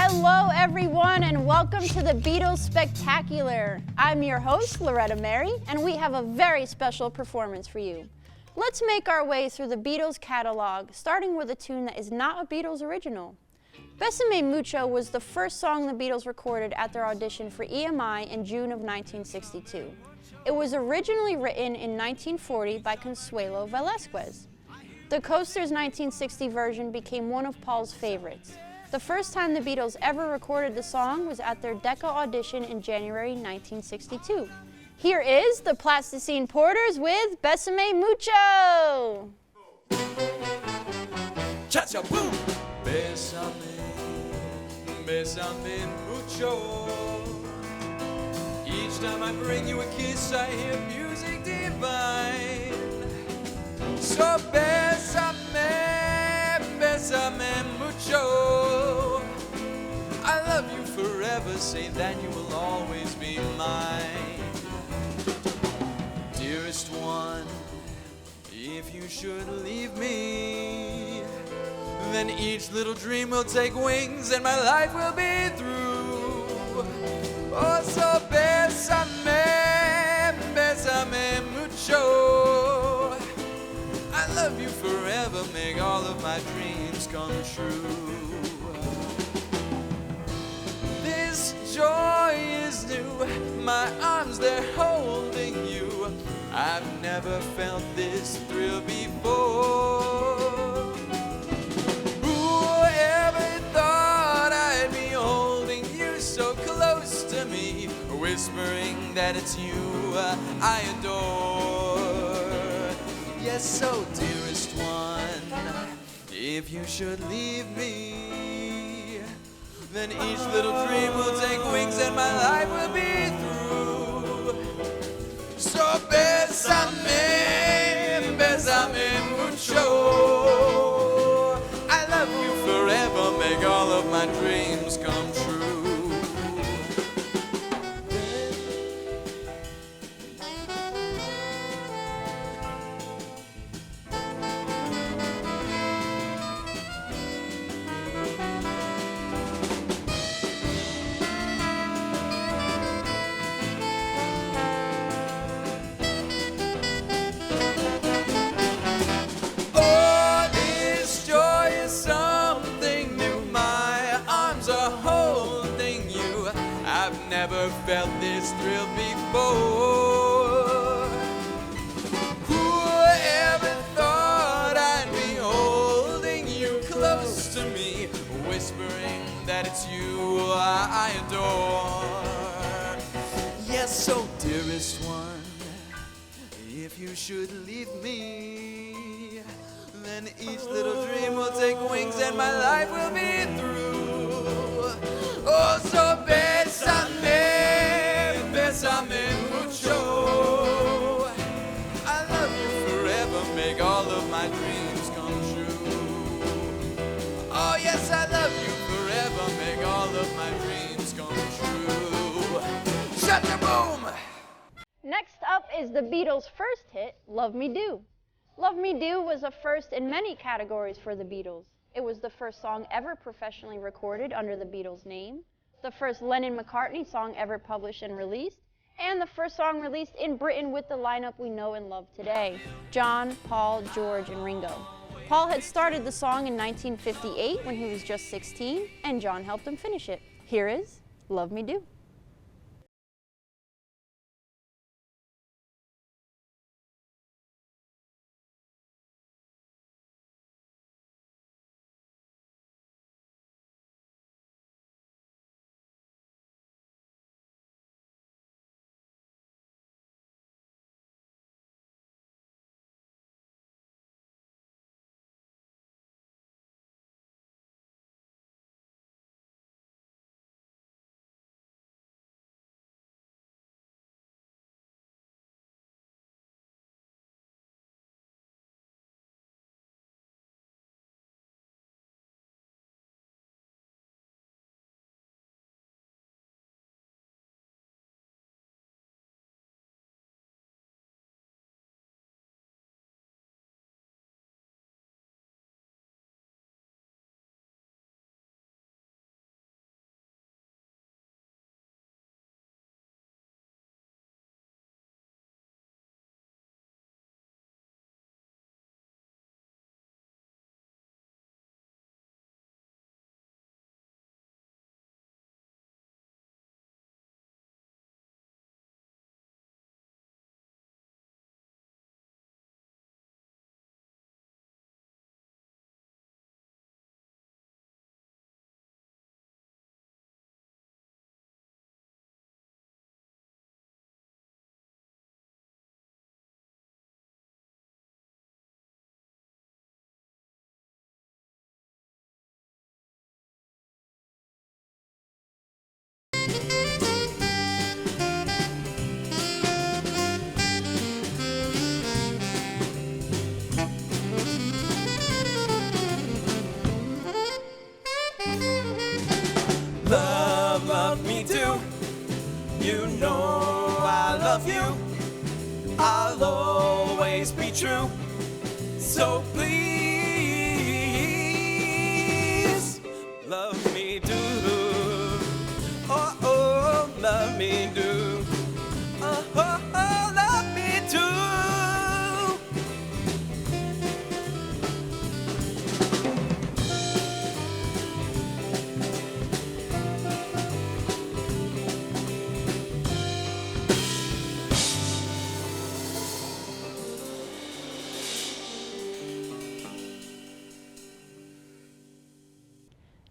Hello everyone and welcome to the Beatles Spectacular. I'm your host, Loretta Mary, and we have a very special performance for you. Let's make our way through the Beatles catalog, starting with a tune that is not a Beatles original. Bésame Mucho was the first song the Beatles recorded at their audition for EMI in June of 1962. It was originally written in 1940 by Consuelo Velasquez. The Coasters' 1960 version became one of Paul's favorites. The first time the Beatles ever recorded the song was at their Decca audition in January 1962. Here is the Plasticine Porters with Bésame Mucho! Cha-cha boom! Bésame, bésame mucho. Each time I bring you a kiss, I hear music divine. So bésame, bésame mucho. I love you forever, say that you will always be mine. Dearest one, if you should leave me, then each little dream will take wings and my life will be through. Oh, so bésame, bésame mucho. I love you forever, make all of my dreams come true. This joy is new, my arms they're holding you. I've never felt this thrill before. Whoever thought I'd be holding you so close to me, whispering that it's you I adore. Yes, so dearest one, if you should leave me, then each little dream will take wings and my life will be through. So bésame, bésame mucho. I love you forever, make all of my dreams come true. Never felt this thrill before. Whoever thought I'd be holding you close to me, whispering that it's you I adore. Yes, so dearest one, if you should leave me, then each little dream will take wings and my life will be through. Oh, so bésame, bésame mucho. I love you forever, make all of my dreams come true. Oh yes, I love you forever, make all of my dreams come true. Shut the boom! Next up is the Beatles' first hit, Love Me Do. Love Me Do was a first in many categories for the Beatles. It was the first song ever professionally recorded under the Beatles' name, the first Lennon-McCartney song ever published and released, and the first song released in Britain with the lineup we know and love today: John, Paul, George, and Ringo. Paul had started the song in 1958 when he was just 16, and John helped him finish it. Here is Love Me Do. You know I love you. I'll always be true. So please love me do. Oh, oh, love me do. Oh, oh, oh, love me do.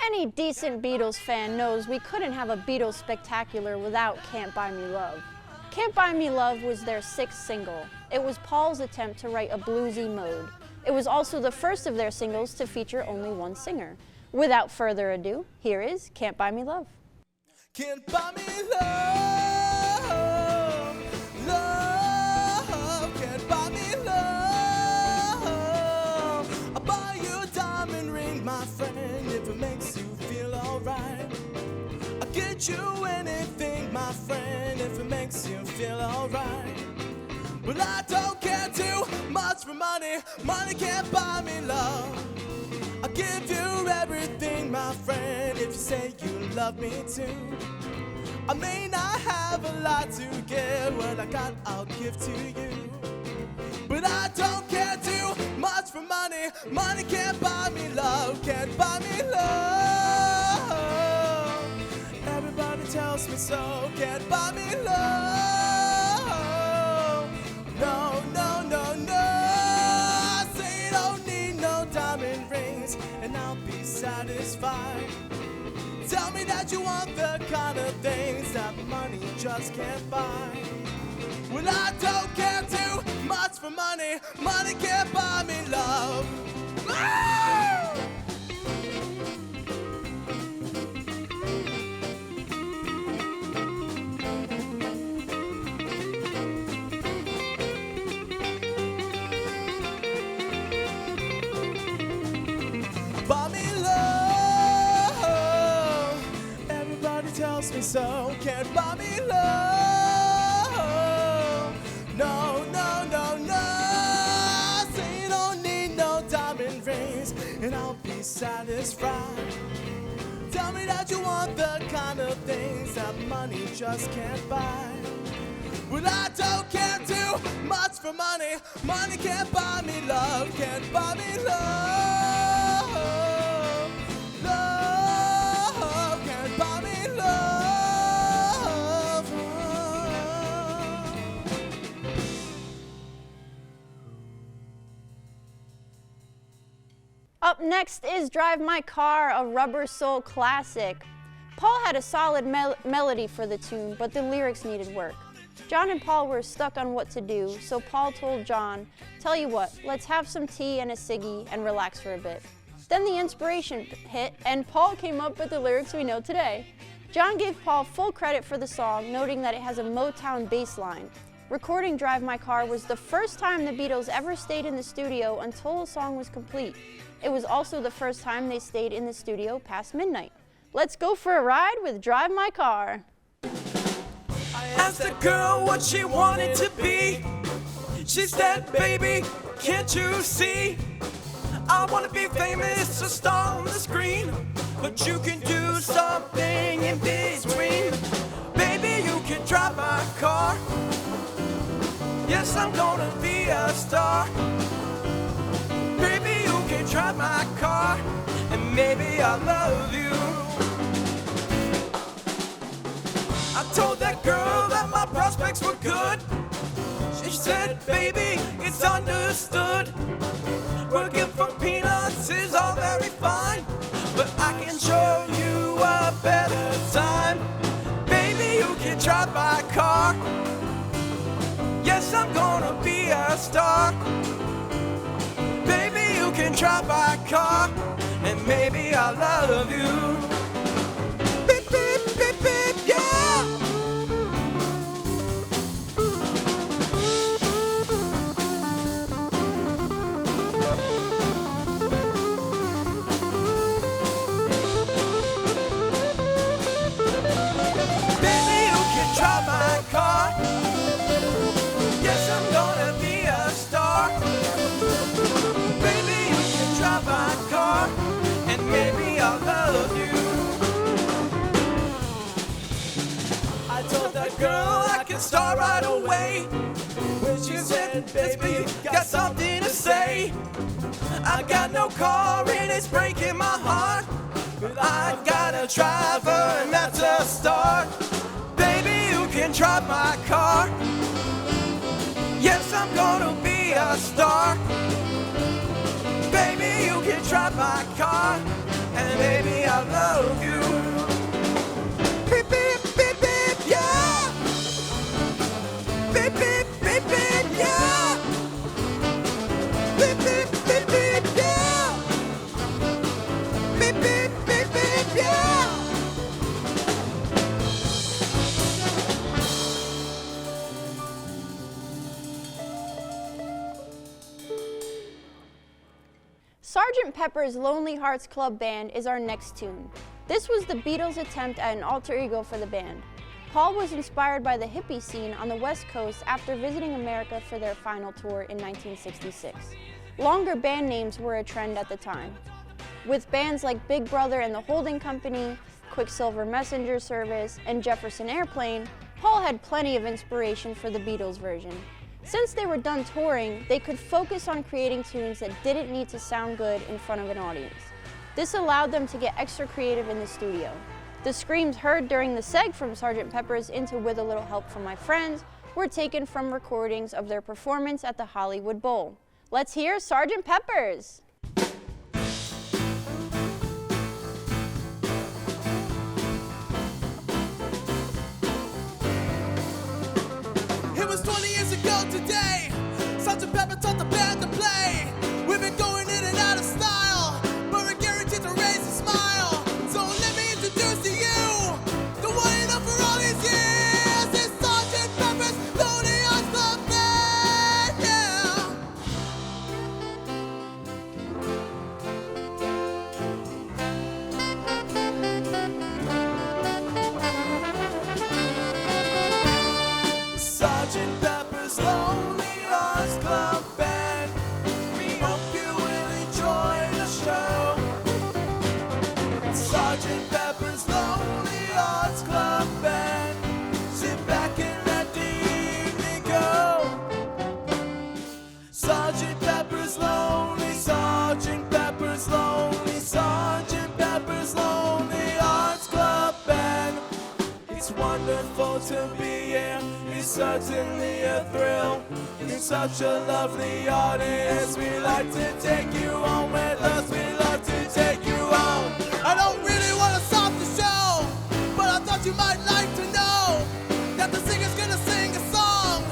Any decent Beatles fan knows we couldn't have a Beatles spectacular without Can't Buy Me Love. Can't Buy Me Love was their sixth single. It was Paul's attempt to write a bluesy mode. It was also the first of their singles to feature only one singer. Without further ado, here is Can't Buy Me Love. Can't buy me love, love, can't buy me love. I'll buy you a diamond ring, my friend, if it makes you feel alright. I'll get you anything, my friend, if it makes you feel alright. But I don't care too much for money, money can't buy me love. I'll give you everything, my friend, if you say you love me too. I may not have a lot to give, what I got I'll give to you. But I don't care too much for money, money can't buy me love, can't buy me love. Everybody tells me so, can't buy me love. No, no, no, no. I say you don't need no diamond rings, and I'll be satisfied. Tell me that you want the kind of things that money just can't buy. Well, I don't care too much for money, money can't buy me love. Ah! Buy me love, everybody tells me so, can't buy me love. No, no, no, no, I say you don't need no diamond rings, and I'll be satisfied. Tell me that you want the kind of things that money just can't buy. Well, I don't care too much for money, money can't buy me love, can't buy me love. Love can't buy me love. Up next is Drive My Car, a Rubber Soul classic. Paul had a solid melody for the tune, but the lyrics needed work. John and Paul were stuck on what to do, so Paul told John, "Tell you what, let's have some tea and a ciggy and relax for a bit." Then the inspiration hit, and Paul came up with the lyrics we know today. John gave Paul full credit for the song, noting that it has a Motown bass line. Recording Drive My Car was the first time the Beatles ever stayed in the studio until the song was complete. It was also the first time they stayed in the studio past midnight. Let's go for a ride with Drive My Car. I asked the girl what she wanted to be. She said, "Baby, can't you see? I want to be famous, a star on the screen. But you can do something in between. Baby, you can drive my car. Yes, I'm gonna be a star. Baby, you can drive my car, and maybe I'll love you." I told that girl that my prospects were good. She said, "Baby, it's understood. Working for peanuts is all very fine, but I can show you a better time. Baby, you can drive my car. Yes, I'm gonna be a star. Baby, you can drive my car, and maybe I'll love you." Beep, beep, beep, beep, yeah! Baby, you can drive band, baby, you got something to say. I got no car and it's breaking my heart, but I got a driver and that's a start. Baby, you can drive my car. Yes, I'm gonna be a star. Baby, you can drive my car, and baby, I love you. Beep, beep, beep, beep, yeah. Beep, beep, beep, beep, yeah. Beep, beep, beep, beep, yeah. Beep, beep, beep, beep, yeah. Sgt. Pepper's Lonely Hearts Club Band is our next tune. This was the Beatles' attempt at an alter ego for the band. Paul was inspired by the hippie scene on the West Coast after visiting America for their final tour in 1966. Longer band names were a trend at the time. With bands like Big Brother and the Holding Company, Quicksilver Messenger Service, and Jefferson Airplane, Paul had plenty of inspiration for the Beatles version. Since they were done touring, they could focus on creating tunes that didn't need to sound good in front of an audience. This allowed them to get extra creative in the studio. The screams heard during the seg from Sgt. Pepper's into With a Little Help from My Friends were taken from recordings of their performance at the Hollywood Bowl. Let's hear Sgt. Pepper's! It was 20 years ago today, Sgt. Pepper taught the band to play. We've been going in and out of style, but we're guaranteed to raise a smile. So let me introduce to you the one and all for all these years. It's Sgt. Pepper's Lonely Hearts Club Band, yeah. Sgt. Pepper's Lonely Hearts Club Band, we hope you will enjoy the show. Sgt. Pepper's Lonely Hearts Club Band, sit back and let the evening go. Sgt. Pepper's Lonely, Sgt. Pepper's Lonely, Sgt. Pepper's Lonely Hearts Club Band. It's wonderful to be here, it's certainly a thrill. It's such a lovely audience, we like to take you home with us, we love to take you home. I don't really want to stop the show, but I thought you might like to know that the singer's gonna sing a song,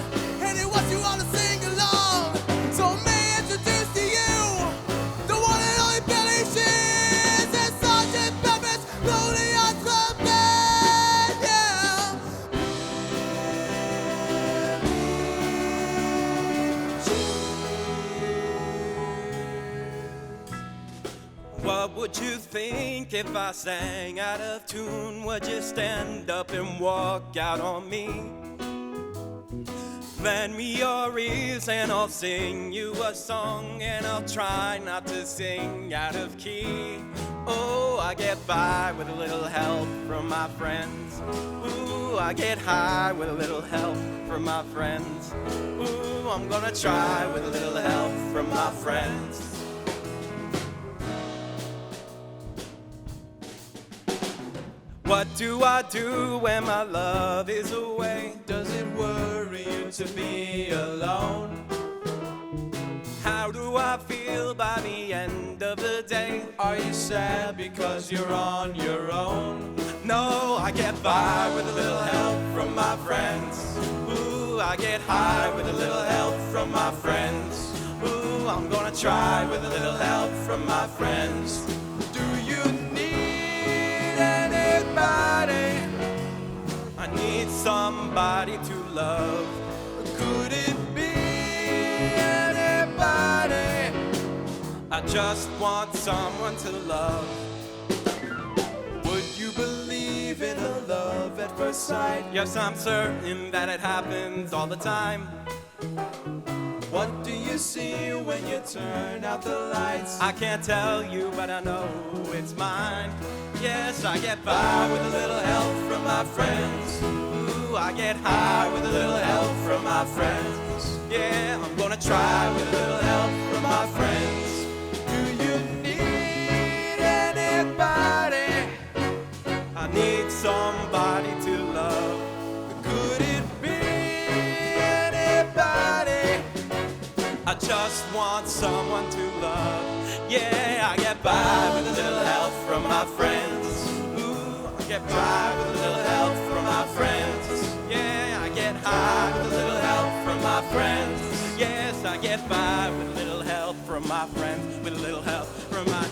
and he wants you all to sing along. So may I introduce to you the one and only Billy Shears and Sgt. Pepper's Lonely Hearts Club Band, yeah. What would you think if I sang out of tune? Would you stand up and walk out on me? Lend me your ears and I'll sing you a song, and I'll try not to sing out of key. Oh, I get by with a little help from my friends. Ooh, I get high with a little help from my friends. Ooh, I'm gonna try with a little help from my friends. What do I do when my love is away? Does it worry you to be alone? How do I feel by the end of the day? Are you sad because you're on your own? No, I get by with a little help from my friends. Ooh, I get high with a little help from my friends. Ooh, I'm gonna try with a little help from my friends. Do you need anybody? I need somebody to love. Could it be anybody? I just want someone to love. Would you believe in a love at first sight? Yes, I'm certain that it happens all the time. What do you see when you turn out the lights? I can't tell you, but I know it's mine. Yes, I get by with a little help from my friends. Ooh, I get high with a little help from my friends. friends. Yeah, I'm gonna try with a little help from my friends. Do you need anybody? I need somebody to love. Could it be anybody? I just want someone to love. Yeah, I get by with a little help from my friends. Ooh, I get by with a little help from my friends. Yeah, I get high with a little help from my friends. Yes, I get by with a little help from my friends. With a little help from my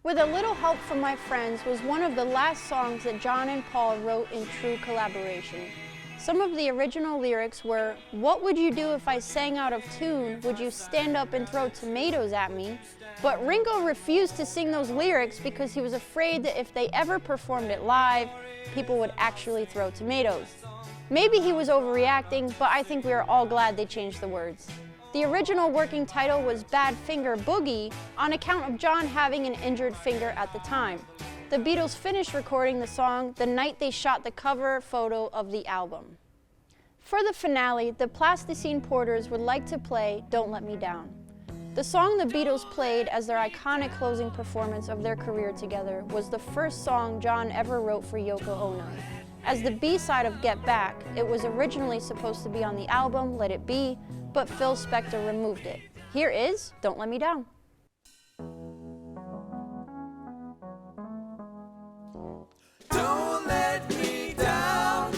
With a Little Help from My Friends was one of the last songs that John and Paul wrote in true collaboration. Some of the original lyrics were, "What would you do if I sang out of tune? Would you stand up and throw tomatoes at me?" But Ringo refused to sing those lyrics because he was afraid that if they ever performed it live, people would actually throw tomatoes. Maybe he was overreacting, but I think we are all glad they changed the words. The original working title was Bad Finger Boogie on account of John having an injured finger at the time. The Beatles finished recording the song the night they shot the cover photo of the album. For the finale, the Plasticine Porters would like to play Don't Let Me Down. The song the Beatles played as their iconic closing performance of their career together was the first song John ever wrote for Yoko Ono. As the B-side of Get Back, it was originally supposed to be on the album Let It Be, but Phil Spector removed it. Here is Don't Let Me Down. Don't let me down.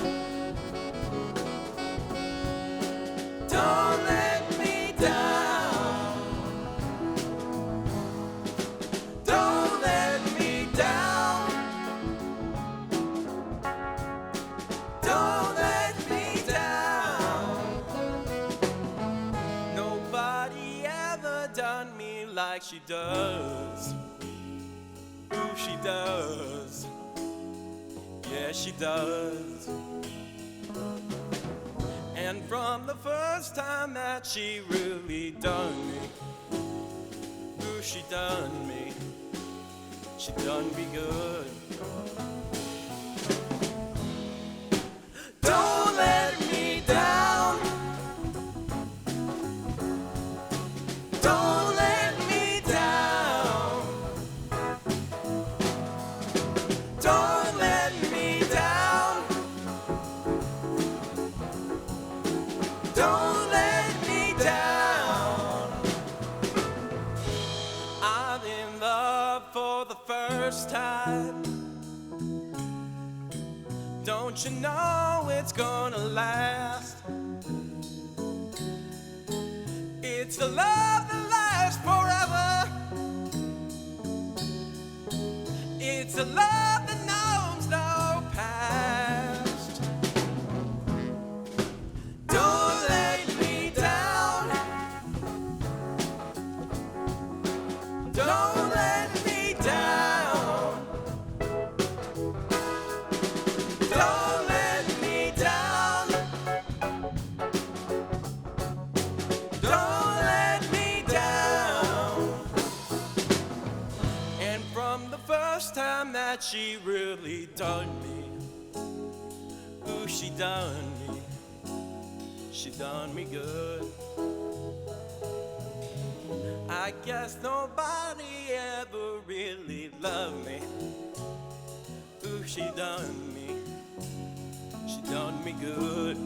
Don't let me down. Don't let me down. Don't let me down. Nobody ever done me like she does. Ooh, she does. Yeah, she does. And from the first time that she really done me, ooh, she done me. She done me good. Don't let me down. Don't let me down. Don't let me down. Don't let me down. I'm in love for the first time. Don't you know it's gonna last? It's the love that lasts forever. It's a love that knows no past. Don't let me down. Don't let me down. Don't let me down. Don't let me down. And from the first time that she really done me, ooh, she done me. She done me good. I guess nobody ever really loved me. Ooh, she done me. She done me good.